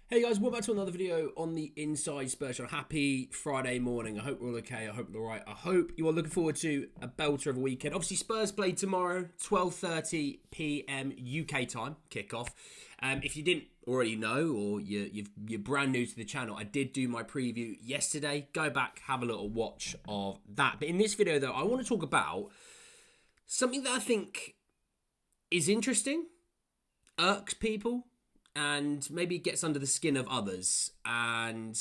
Hey guys, welcome back to another video on the Inside Spurs Show. Happy Friday morning. I hope we're all okay. I hope you're all right. I hope you are looking forward to a belter of a weekend. Obviously, Spurs play tomorrow, 12:30 p.m. UK time, kickoff. If you didn't already know, or you're brand new to the channel, I did do my preview yesterday. Go back, have a little watch of that. But in this video, though, I want to talk about something that I think is interesting, irks people, and maybe gets under the skin of others, and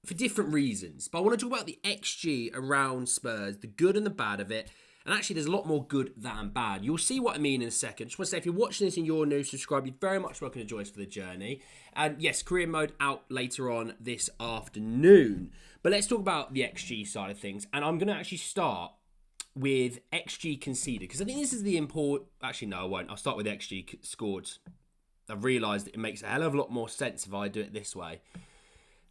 for different reasons. But I want to talk about the XG around Spurs, the good and the bad of it. And actually, there's a lot more good than bad. You'll see what I mean in a second. Just want to say, if you're watching this and you're new, subscribe. You're very much welcome to join us for the journey. And yes, career mode out later on this afternoon. But let's talk about the XG side of things. And I'm going to actually start with XG conceded, because I think this is the important... Actually, no, I won't. I'll start with XG scored. I've realised it makes a hell of a lot more sense if I do it this way.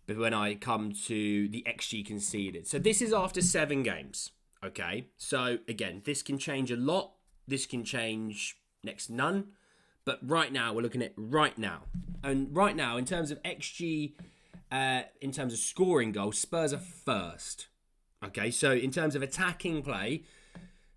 But when I come to the XG conceded. So this is after 7 games. Okay. So again, this can change a lot. This can change next to none. But right now, we're looking at right now. And right now, in terms of XG, in terms of scoring goals, Spurs are first. Okay. So in terms of attacking play,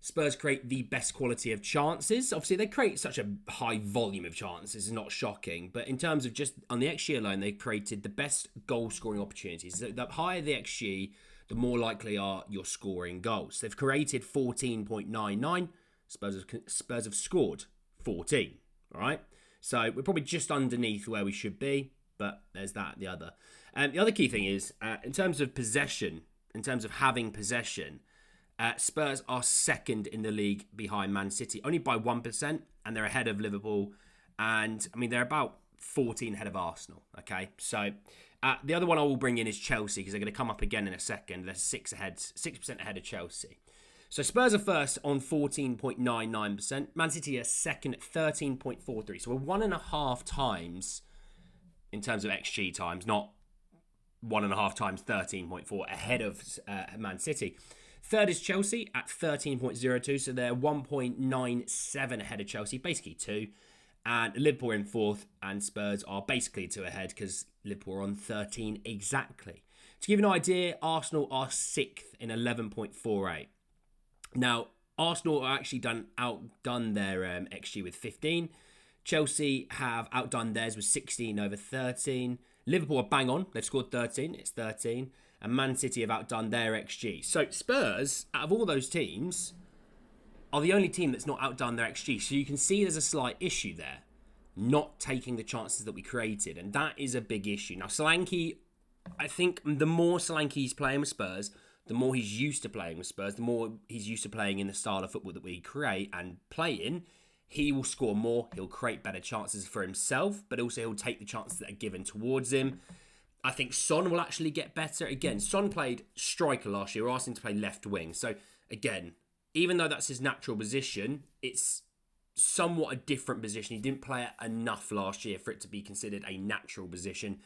Spurs create the best quality of chances. Obviously, they create such a high volume of chances. It's not shocking. But in terms of just on the XG alone, they created the best goal-scoring opportunities. So the higher the XG, the more likely are you're scoring goals. They've created 14.99. Spurs have scored 14. All right? So we're probably just underneath where we should be. But there's that, the other. The other key thing is, in terms of possession, in terms of having possession, Spurs are second in the league behind Man City, only by 1%, and they're ahead of Liverpool. And, I mean, they're about 14 ahead of Arsenal, okay? So, the other one I will bring in is Chelsea, because they're going to come up again in a second. They're 6% ahead of Chelsea. So, Spurs are first on 14.99%. Man City are second at 13.43. So, we're 1.5 times, in terms of XG times, not 1.5 times 13.4 ahead of Man City. Third is Chelsea at 13.02, so they're 1.97 ahead of Chelsea, basically 2. And Liverpool are in fourth, and Spurs are basically 2 ahead because Liverpool are on 13 exactly. To give you an idea, Arsenal are 6th in 11.48. Now, Arsenal are actually outdone their XG with 15. Chelsea have outdone theirs with 16 over 13. Liverpool are bang on. They've scored 13. It's 13. And Man City have outdone their XG. So Spurs, out of all those teams, are the only team that's not outdone their XG. So you can see there's a slight issue there, not taking the chances that we created. And that is a big issue. Now, Solanke, I think the more Solanke's playing with Spurs, the more he's used to playing with Spurs, the more he's used to playing in the style of football that we create and play in, he will score more. He'll create better chances for himself, but also he'll take the chances that are given towards him. I think Son will actually get better. Again, Son played striker last year. We're asking him to play left wing. So, again, even though that's his natural position, it's somewhat a different position. He didn't play it enough last year for it to be considered a natural position.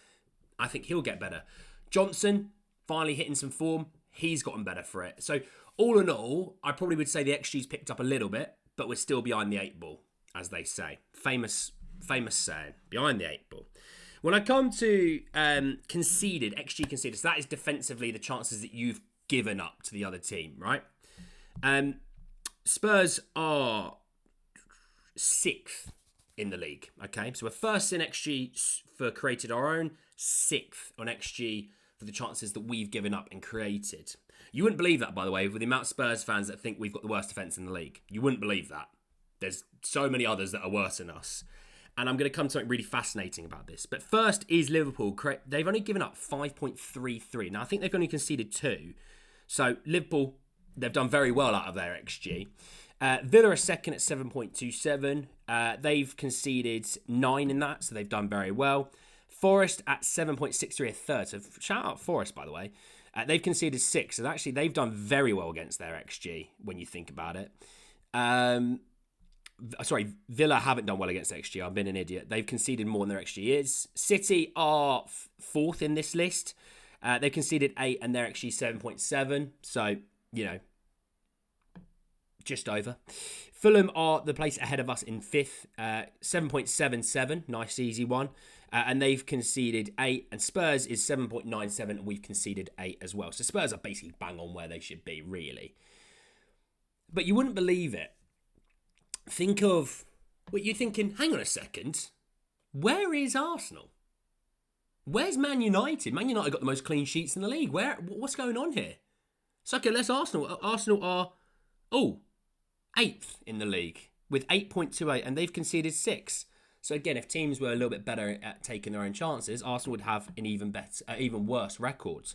I think he'll get better. Johnson, finally hitting some form. He's gotten better for it. So, all in all, I probably would say the XG's picked up a little bit, but we're still behind the 8 ball, as they say. Famous saying, behind the 8 ball. When I come to conceded, XG conceded, so that is defensively the chances that you've given up to the other team, right? Spurs are 6th in the league, okay? So we're first in XG for created our own, 6th on XG for the chances that we've given up and created. You wouldn't believe that, by the way, with the amount of Spurs fans that think we've got the worst defence in the league. You wouldn't believe that. There's so many others that are worse than us. And I'm going to come to something really fascinating about this. But first is Liverpool. They've only given up 5.33. Now, I think they've only conceded 2. So, Liverpool, they've done very well out of their XG. Villa are second at 7.27. They've conceded 9 in that, so they've done very well. Forest at 7.63, a third. So, shout out Forest, by the way. They've conceded 6. So, actually, they've done very well against their XG when you think about it. Villa haven't done well against XG. I've been an idiot. They've conceded more than their XG is. City are 4th in this list. They conceded 8 and their XG 7.7. So, just over. Fulham are the place ahead of us in 5th. 7.77. Nice, easy one. And they've conceded 8, and Spurs is 7.97, and we've conceded 8 as well. So Spurs are basically bang on where they should be, really. But you wouldn't believe it. Think of what you're thinking, hang on a second, where is Arsenal? Where's Man United? Man United got the most clean sheets in the league. What's going on here? It's okay, let's Arsenal. Arsenal are, 8th in the league with 8.28, and they've conceded 6. So again, if teams were a little bit better at taking their own chances, Arsenal would have an even worse record.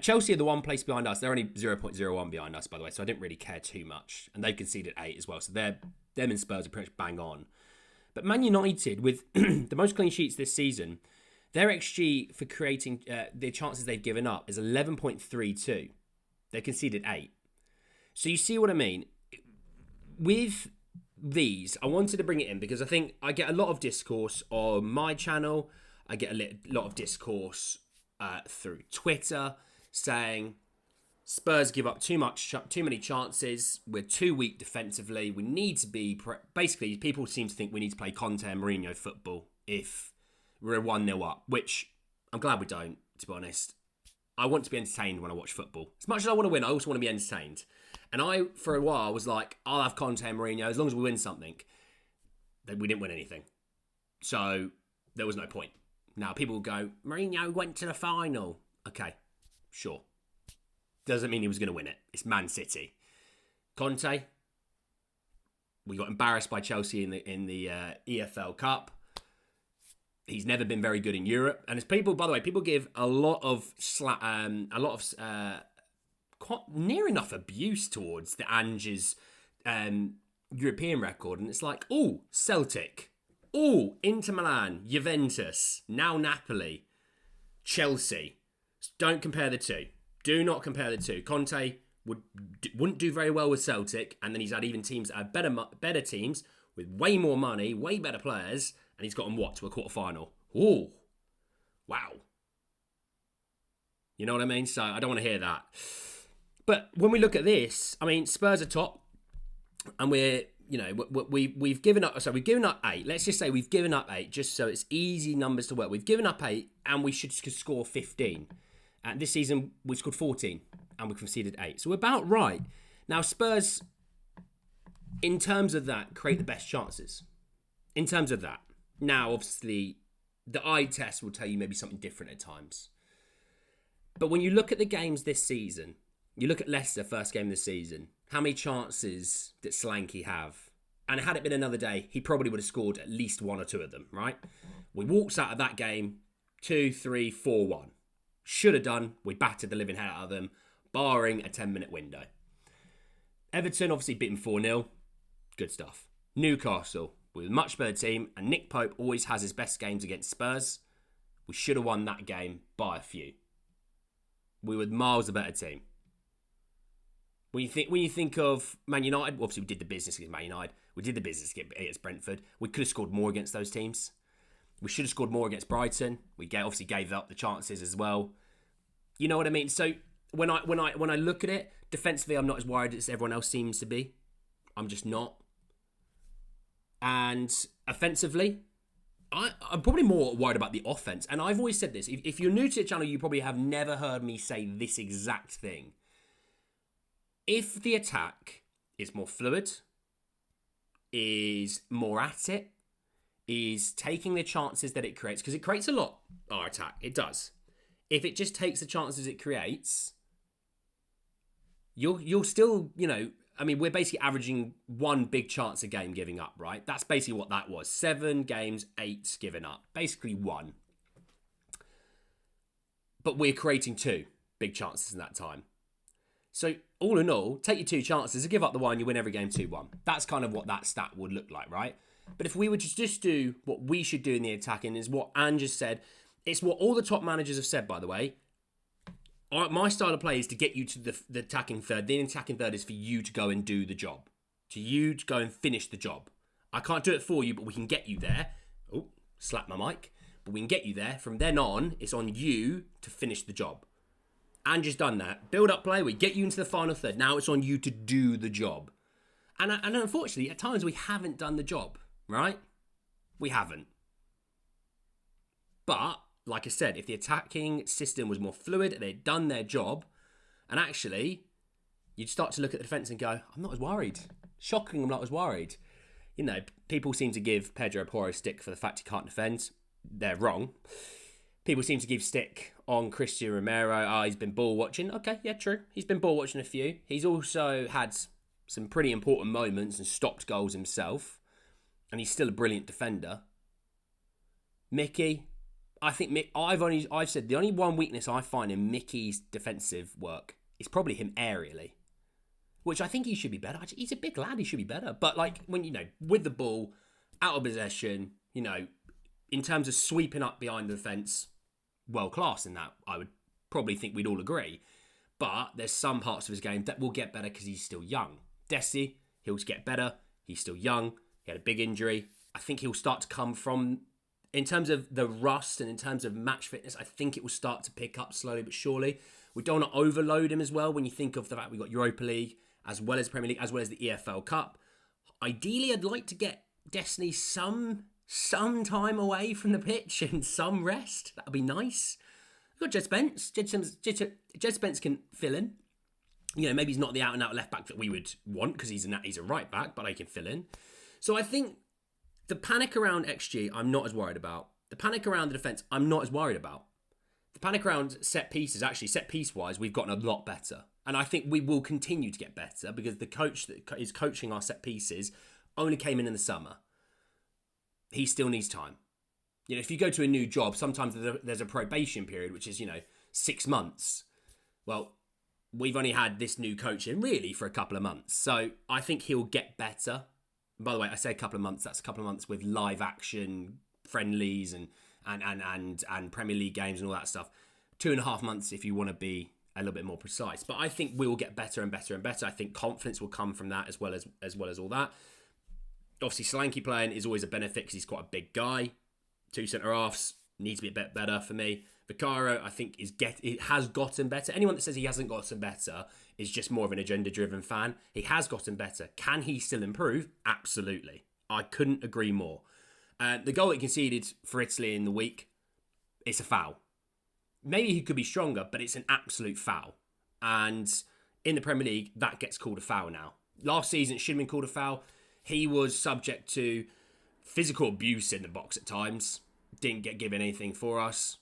Chelsea are the one place behind us. They're only 0.01 behind us, by the way, so I didn't really care too much. And they've conceded 8 as well, so them and Spurs are pretty much bang on. But Man United, with the most clean sheets this season, their XG for creating the chances they've given up is 11.32. They conceded 8. So you see what I mean? With these, I wanted to bring it in because I think I get a lot of discourse on my channel. I get a lot of discourse through Twitter saying Spurs give up too many chances. We're too weak defensively. We need to be... Basically, people seem to think we need to play Conte and Mourinho football if we're 1-0 up, which I'm glad we don't, to be honest. I want to be entertained when I watch football. As much as I want to win, I also want to be entertained. And I, for a while, was like, I'll have Conte and Mourinho as long as we win something. Then we didn't win anything. So there was no point. Now, people will go, Mourinho went to the final. Okay, sure. Doesn't mean he was going to win it. It's Man City. Conte, we got embarrassed by Chelsea in the EFL Cup. He's never been very good in Europe, and as people, by the way, people give a lot of quite near enough abuse towards the Ange's European record, and it's like, Celtic, Inter Milan, Juventus, now Napoli, Chelsea. Don't compare the two. Do not compare the two. Conte wouldn't do very well with Celtic, and then he's had even teams that are better teams with way more money, way better players. And he's got them, to a quarter-final. Ooh. Wow. You know what I mean? So I don't want to hear that. But when we look at this, I mean, Spurs are top. And we've given up... So we've given up 8. Let's just say we've given up 8, just so it's easy numbers to work. We've given up 8, and we should score 15. And this season, we scored 14, and we conceded 8. So we're about right. Now, Spurs, in terms of that, create the best chances. In terms of that. Now, obviously, the eye test will tell you maybe something different at times. But when you look at the games this season, you look at Leicester, first game of the season, how many chances did Solanke have? And had it been another day, he probably would have scored at least 1 or 2 of them, right? We walked out of that game 2-3, 4-1. Should have done. We battered the living hell out of them, barring a 10-minute window. Everton obviously beaten 4-0. Good stuff. Newcastle, with a much better team, and Nick Pope always has his best games against Spurs. We should have won that game by a few. We were miles a better team. When you think of Man United, obviously we did the business against Man United. We did the business against Brentford. We could have scored more against those teams. We should have scored more against Brighton. We obviously gave up the chances as well. You know what I mean? So when I look at it, defensively, I'm not as worried as everyone else seems to be. I'm just not. And offensively, I'm probably more worried about the offense. And I've always said this. If you're new to the channel, you probably have never heard me say this exact thing. If the attack is more fluid, is more at it, is taking the chances that it creates, because it creates a lot, our attack, it does. If it just takes the chances it creates, you'll still, we're basically averaging 1 big chance a game giving up, right? That's basically what that was. 7 games, 8 given up. Basically 1. But we're creating 2 big chances in that time. So all in all, take your 2 chances, you give up the 1, you win every game 2-1. That's kind of what that stat would look like, right? But if we were to just do what we should do in the attacking, is what Ange just said. It's what all the top managers have said, by the way. My style of play is to get you to the attacking third. The attacking third is for you to go and do the job. To go and finish the job. I can't do it for you, but we can get you there. Oh, slap my mic. But we can get you there. From then on, it's on you to finish the job. Ange has done that. Build up play, we get you into the final third. Now it's on you to do the job. And unfortunately, at times we haven't done the job. Right? We haven't. But, like I said, if the attacking system was more fluid, they'd done their job, and actually, you'd start to look at the defence and go, I'm not as worried. Shocking, I'm not as worried. You know, people seem to give Pedro Porro stick for the fact he can't defend. They're wrong. People seem to give stick on Christian Romero. He's been ball watching. Okay, yeah, true. He's been ball watching a few. He's also had some pretty important moments and stopped goals himself. And he's still a brilliant defender. Mickey, I think I've said the only one weakness I find in Mickey's defensive work is probably him aerially. Which I think he should be better. He's a big lad, he should be better. But like when, with the ball, out of possession, in terms of sweeping up behind the defence, world class in that. I would probably think we'd all agree. But there's some parts of his game that will get better because he's still young. Desi, he'll get better. He's still young. He had a big injury. I think he'll start to come from, in terms of the rust and in terms of match fitness, I think it will start to pick up slowly but surely. We don't want to overload him as well when you think of the fact we've got Europa League, as well as Premier League, as well as the EFL Cup. Ideally, I'd like to get Destiny some time away from the pitch and some rest. That would be nice. We've got Jed Spence. Jed Spence can fill in. Maybe he's not the out-and-out left-back that we would want because he's a right-back, but he can fill in. So I think the panic around XG, I'm not as worried about. The panic around the defence, I'm not as worried about. The panic around set pieces, actually, set piece-wise, we've gotten a lot better. And I think we will continue to get better because the coach that is coaching our set pieces only came in the summer. He still needs time. If you go to a new job, sometimes there's a probation period, which is, 6 months. Well, we've only had this new coach in really for a couple of months. So I think he'll get better. By the way, I say a couple of months. That's a couple of months with live action, friendlies and Premier League games and all that stuff. 2.5 months if you want to be a little bit more precise. But I think we will get better and better and better. I think confidence will come from that as well as all that. Obviously, Solanke playing is always a benefit because he's quite a big guy. 2 centre-halves needs to be a bit better for me. Vicario, I think, it has gotten better. Anyone that says he hasn't gotten better is just more of an agenda-driven fan. He has gotten better. Can he still improve? Absolutely. I couldn't agree more. The goal that he conceded for Italy in the week, it's a foul. Maybe he could be stronger, but it's an absolute foul. And in the Premier League, that gets called a foul now. Last season, it should have been called a foul. He was subject to physical abuse in the box at times. Didn't get given anything for us.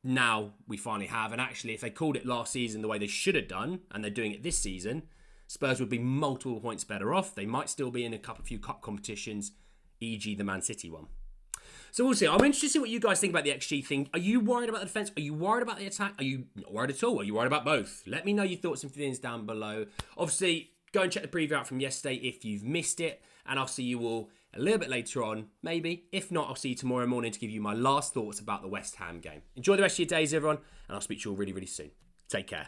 Now we finally have. And actually, if they called it last season the way they should have done, and they're doing it this season, Spurs would be multiple points better off. They might still be in a few cup competitions, e.g. the Man City one. So we'll see. I'm interested to see what you guys think about the XG thing. Are you worried about the defence? Are you worried about the attack? Are you not worried at all? Are you worried about both? Let me know your thoughts and feelings down below. Obviously, go and check the preview out from yesterday if you've missed it. And I'll see you all a little bit later on, maybe. If not, I'll see you tomorrow morning to give you my last thoughts about the West Ham game. Enjoy the rest of your days, everyone. And I'll speak to you all really, really soon. Take care.